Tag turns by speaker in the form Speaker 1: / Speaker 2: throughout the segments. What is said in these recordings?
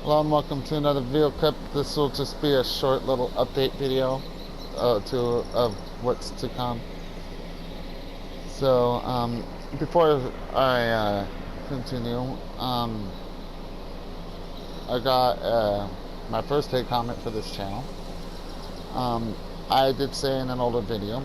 Speaker 1: Hello and welcome to another video clip. This will just be a short little update video of what's to come. So before I continue, I got my first hate comment for this channel. I did say in an older video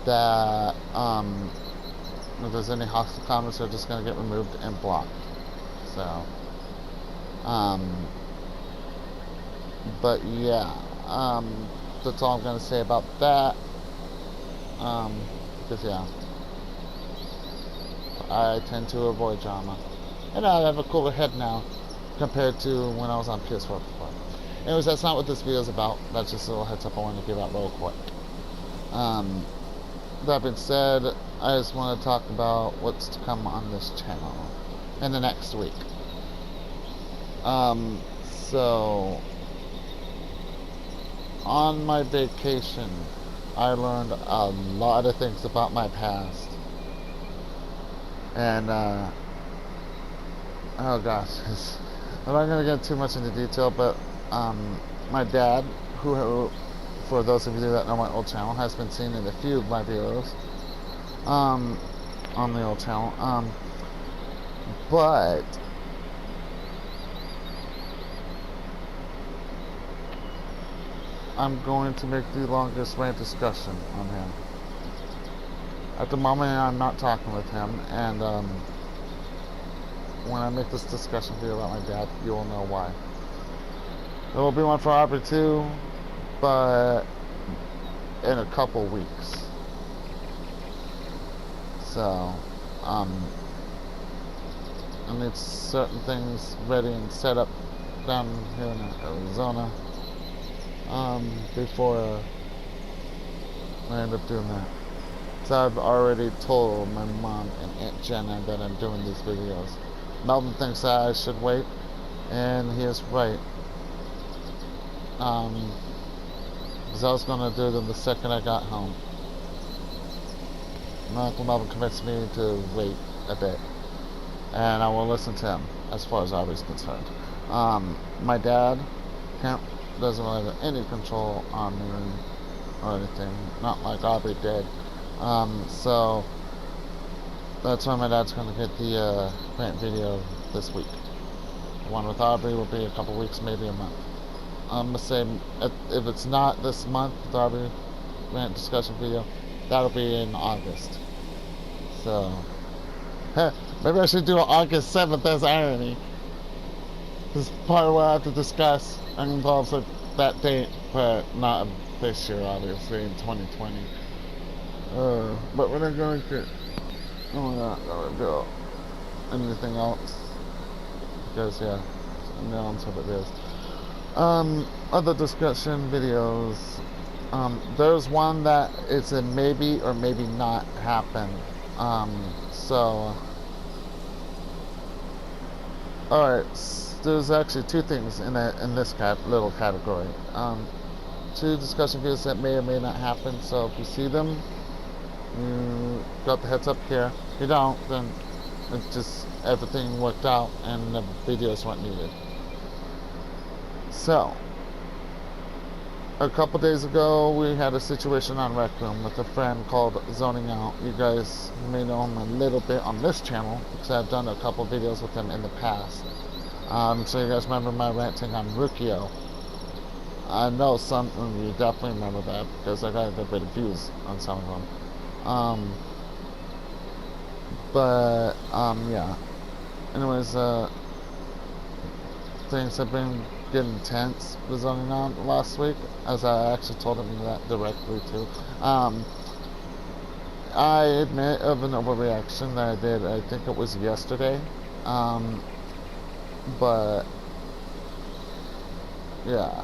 Speaker 1: that if there's any hostile comments, they're just going to get removed and blocked. So but yeah, that's all I'm gonna say about that. Because yeah, I tend to avoid drama, and I have a cooler head now compared to when I was on PS4 before. Anyways, that's not what this video is about. That's just a little heads up I wanted to give out real quick. That being said, I just want to talk about what's to come on this channel in the next week. So on my vacation, I learned a lot of things about my past. And, oh gosh, I'm not going to get too much into detail, but, my dad, who, for those of you that know my old channel, has been seen in a few of my videos, on the old channel, but I'm going to make the longest rant discussion on him. At the moment, I'm not talking with him, and when I make this discussion video about my dad, you'll know why. There will be one for Aubrey too, but in a couple weeks. So, I need certain things ready and set up down here in Arizona. Before I end up doing that. So I've already told my mom and Aunt Jenna that I'm doing these videos. Melvin thinks that I should wait, and he is right. Because I was going to do them the second I got home. My Uncle Melvin convinced me to wait a bit, and I will listen to him as far as Aubrey's concerned. My dad doesn't really have any control on me or anything, not like Aubrey did. So that's why my dad's going to get the rant video this week. The one with Aubrey will be a couple weeks, maybe a month. I'm going to say, if it's not this month, the Aubrey rant discussion video, that'll be in August. So, maybe I should do it August 7th as irony. This is part of what I have to discuss involves that date, but not this year, obviously, in 2020. But we're not going to. I'm not going to do anything else. Because, yeah, no one said it is. Other discussion videos. There's one that it's a maybe or maybe not happen. So. Alright. There's actually two things in this little category. Two discussion videos that may or may not happen. So if you see them, you got the heads up here. If you don't, then it just everything worked out and the videos weren't needed. So a couple days ago, we had a situation on Rec Room with a friend called Zoning Out. You guys may know him a little bit on this channel because I've done a couple videos with him in the past. So you guys remember my ranting on Rukio. I know some of you definitely remember that because I got a good bit of views on some of them. Yeah. Anyways, things have been getting tense with Zoning Out last week, as I actually told him that directly too. I admit of an overreaction that I did, I think it was yesterday. But yeah,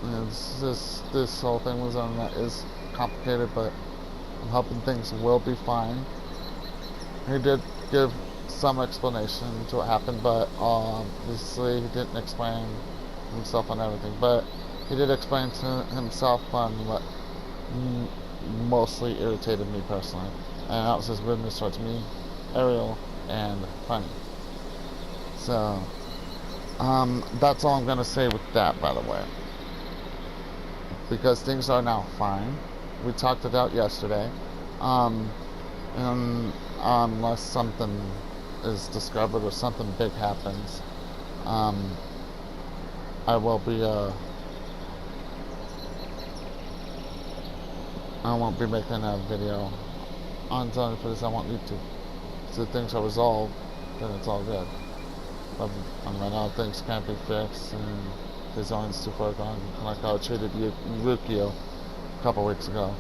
Speaker 1: this whole thing was on that is complicated, but I'm hoping things will be fine. He did give some explanation to what happened, but obviously he didn't explain himself on everything. But he did explain to himself on what mostly irritated me personally, and that was his rudeness towards me, Ariel, and Funny. So That's all I'm gonna say with that, by the way. Because things are now fine. We talked it out yesterday. Um, and unless something is discovered or something big happens, um, I will be, I won't be making a video on zoning for this. I won't need to. So things are resolved, then it's all good. But right now things can't be fixed, and the zoning's too far gone, like how I treated Rukio a couple weeks ago.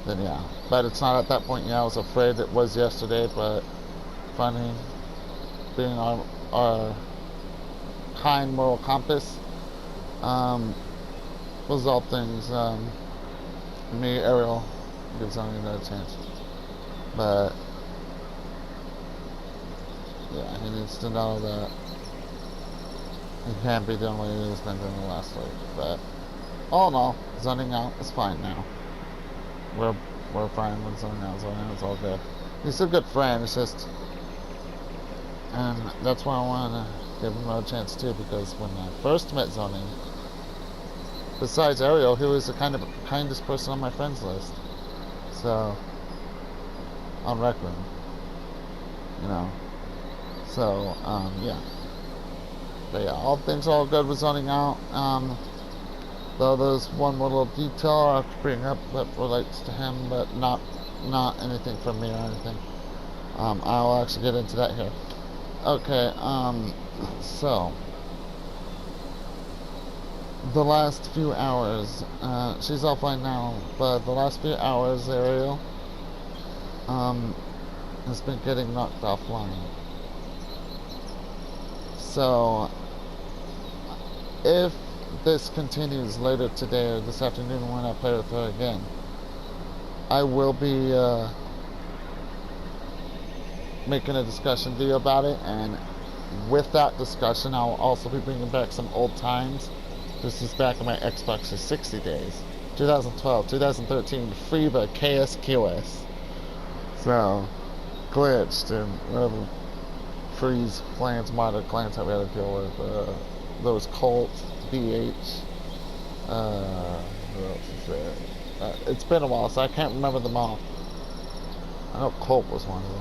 Speaker 1: Then yeah. But it's not at that point yet. I was afraid it was yesterday, but funny, being our kind moral compass, resolve things. Me, Ariel, gives zoning another chance. But yeah, he needs to know that he can't be doing what he's been doing the last week. But all in all, zoning out is fine now. We're fine with zoning out. Zoning out is all good. He's a good friend. It's just, and that's why I want to give him another chance too. Because when I first met zoning, besides Ariel, he was the kindest person on my friends list. So on record, you know. So yeah. But yeah, all things are all good with zoning out. Though there's one little detail I have to bring up that relates to him, but not anything from me or anything. I'll actually get into that here. Okay, so the last few hours, she's offline now, but the last few hours, Ariel, has been getting knocked offline. So, if this continues later today or this afternoon when I play with her again, I will be making a discussion video about it, and with that discussion I'll also be bringing back some old times. This is back in my Xbox 360 days, 2012, 2013, Freeba, KSQS. So, glitched and whatever freeze clans, modded clans that we had to deal with. There was Colt, BH, who else is there? It's been a while, so I can't remember them all. I know Colt was one of them.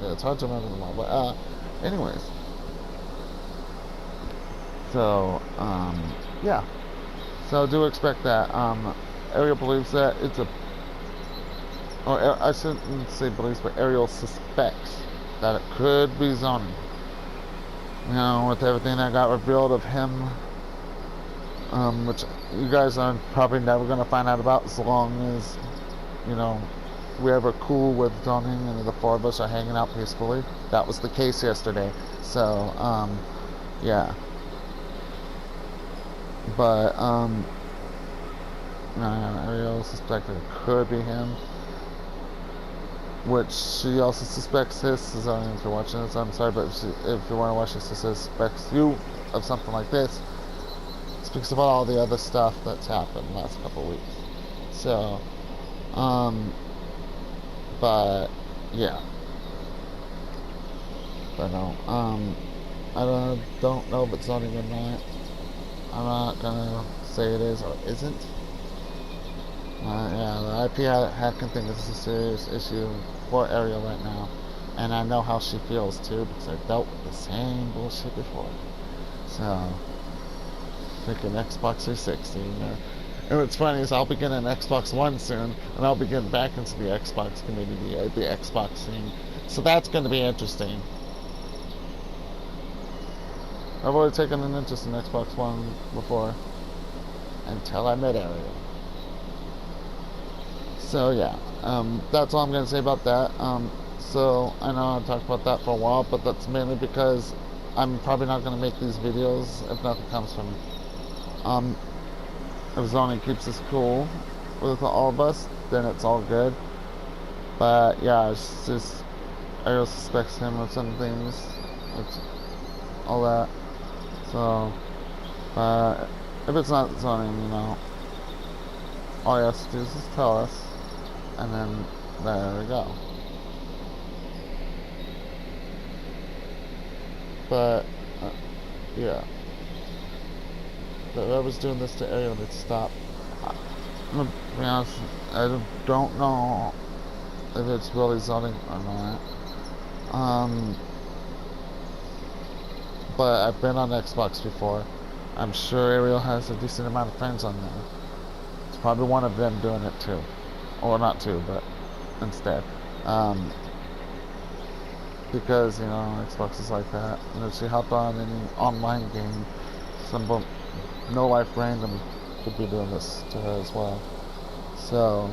Speaker 1: Yeah, it's hard to remember them all, but anyways. So, yeah. So do expect that. Ariel believes that it's a, or I shouldn't say believes, but Ariel suspects that it could be zoning. You know, with everything that got revealed of him, which you guys are probably never going to find out about as long as, you know, we're ever cool with zoning and the four of us are hanging out peacefully. That was the case yesterday. So, yeah. But, Ariel suspected it could be him, which she also suspects his. I don't know if you're watching this, I'm sorry, but if you want to watch this, she suspects you of something like this. It's because of all the other stuff that's happened the last couple of weeks. So, but yeah. But no, I don't know if it's zoning or not. I'm not gonna say it is or isn't. Yeah, the IP hacking thing is a serious issue for Ariel right now, and I know how she feels too because I dealt with the same bullshit before. So, freaking Xbox 360. You know? And what's funny is I'll be getting an Xbox One soon, and I'll be getting back into the Xbox community, the Xbox scene. So that's going to be interesting. I've already taken an interest in Xbox One before, until I met Ariel. So yeah, that's all I'm going to say about that. So I know I talked about that for a while, but that's mainly because I'm probably not going to make these videos if nothing comes from it. If zoning keeps us cool with all of us, then it's all good. But yeah, it's just Ariel suspects him of some things, all that. So, if it's not zoning, you know, all you have to do is just tell us, and then there we go. But yeah, whoever's doing this to Ariel needs to stop. I'm gonna be honest, I don't know if it's really zoning or not. But I've been on Xbox before. I'm sure Ariel has a decent amount of friends on there. It's probably one of them doing it too. Or not too, but instead. Because, Xbox is like that. And if she hopped on any online game, some no life random could be doing this to her as well. So,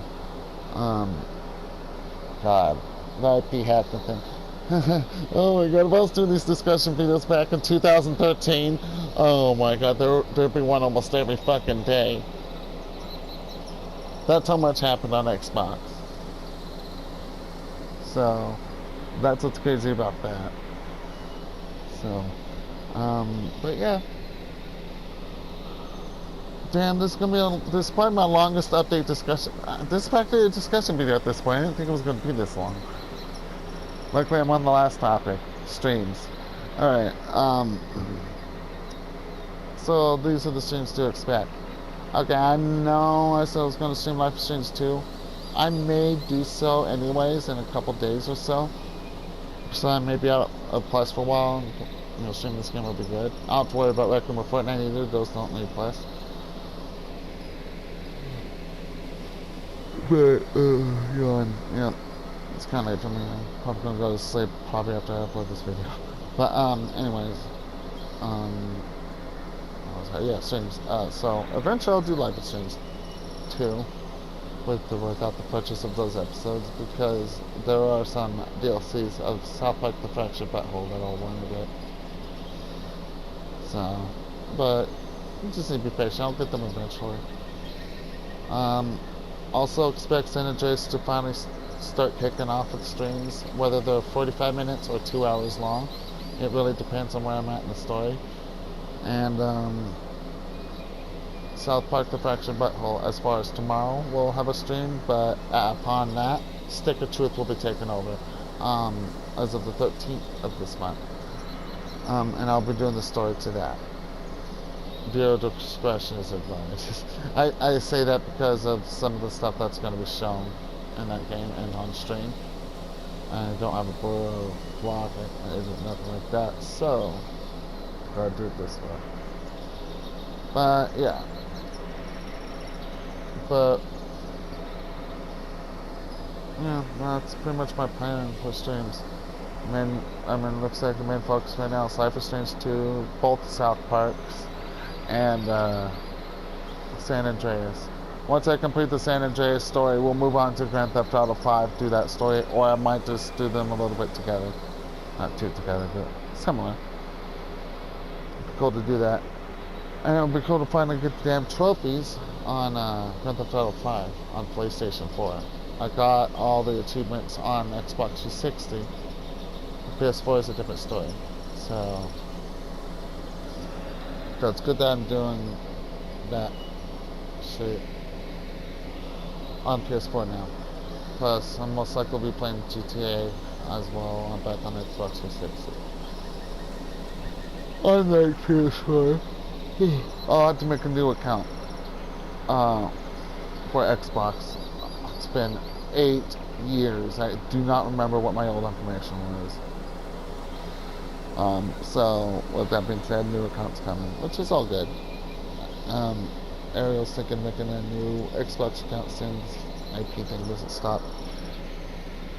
Speaker 1: God, the IP hacking thing. Oh my God, if I was doing these discussion videos back in 2013, oh my God, there'd be one almost every fucking day. That's how much happened on Xbox. So, that's what's crazy about that. So, but yeah. Damn, this is probably my longest update discussion. This is practically a discussion video at this point. I didn't think it was going to be this long. Luckily, I'm on the last topic, streams. Alright, so these are the streams to expect. Okay, I know I said I was going to stream live streams too. I may do so anyways in a couple days or so. So I may be out of Plus for a while. Streaming this game will be good. I don't have to worry about Rec Room or Fortnite either. Those don't need Plus. But, yeah. It's kind of late for me. I'm probably gonna go to sleep probably after I upload this video. But anyways, yeah, streams. So eventually I'll do live streams too, without the purchase of those episodes, because there are some DLCs of South Park: The Fractured Butthole that I'll want to get. So, but you just need to be patient. I'll get them eventually. Also expect San Andreas to finally start kicking off with streams, whether they're 45 minutes or 2 hours long. It really depends on where I'm at in the story. And South Park: The Fractured Butthole, as far as tomorrow, we'll have a stream, but upon that, Stick of Truth will be taken over as of the 13th of this month. And I'll be doing the story to that. Viewer discretion is advised. I say that because of some of the stuff that's going to be shown in that game and on stream. I don't have a block, it isn't nothing like that, so gotta do it this way. But yeah, that's pretty much my plan for streams. Looks like the main focus right now is Cypher streams 2, both South Parks and San Andreas. Once I complete the San Andreas story, we'll move on to Grand Theft Auto 5, do that story, or I might just do them a little bit together. Not two together, but similar. It'd be cool to do that. And it would be cool to finally get the damn trophies on Grand Theft Auto 5 on PlayStation 4. I got all the achievements on Xbox 360. PS4 is a different story. So it's good that I'm doing that shit on PS4 now. Plus, I'm most likely will be playing GTA as well. I'm back on Xbox 360. Unlike PS4, I'll have to make a new account for Xbox. It's been 8 years. I do not remember what my old information was. So, with that being said, new account's coming, which is all good. Ariel's thinking of making a new Xbox account soon. IP thing doesn't stop.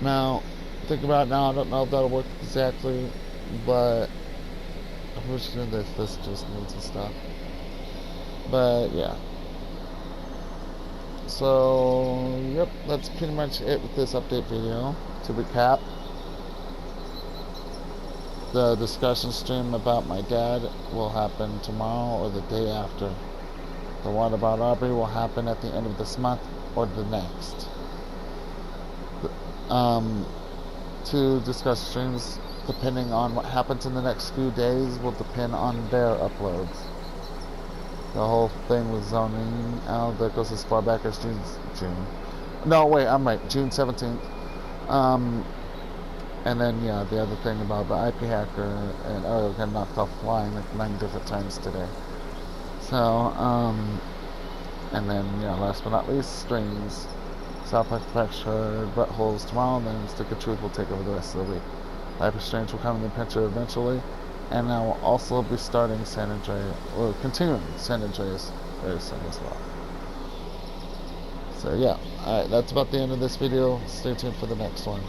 Speaker 1: Now, think about it now, I don't know if that'll work exactly, but unfortunately this just needs to stop. But yeah. So, yep, that's pretty much it with this update video. To recap, the discussion stream about my dad will happen tomorrow or the day after. The one about Aubrey will happen at the end of this month or the next. To discuss streams, depending on what happens in the next few days, will depend on their uploads. The whole thing with zoning out that goes as far back as June. No, wait, I'm right. June 17th. And then, yeah, the other thing about the IP hacker and Ariel got knocked off flying like 9 different times today. So, and then, yeah, last but not least, Strings. South Park Fracture, Buttholes tomorrow, and then Stick of Truth will take over the rest of the week. Hyper Strange will come in the picture eventually, and I will also be starting San Andreas, or continuing San Andreas very soon as well. So yeah, alright, that's about the end of this video. Stay tuned for the next one.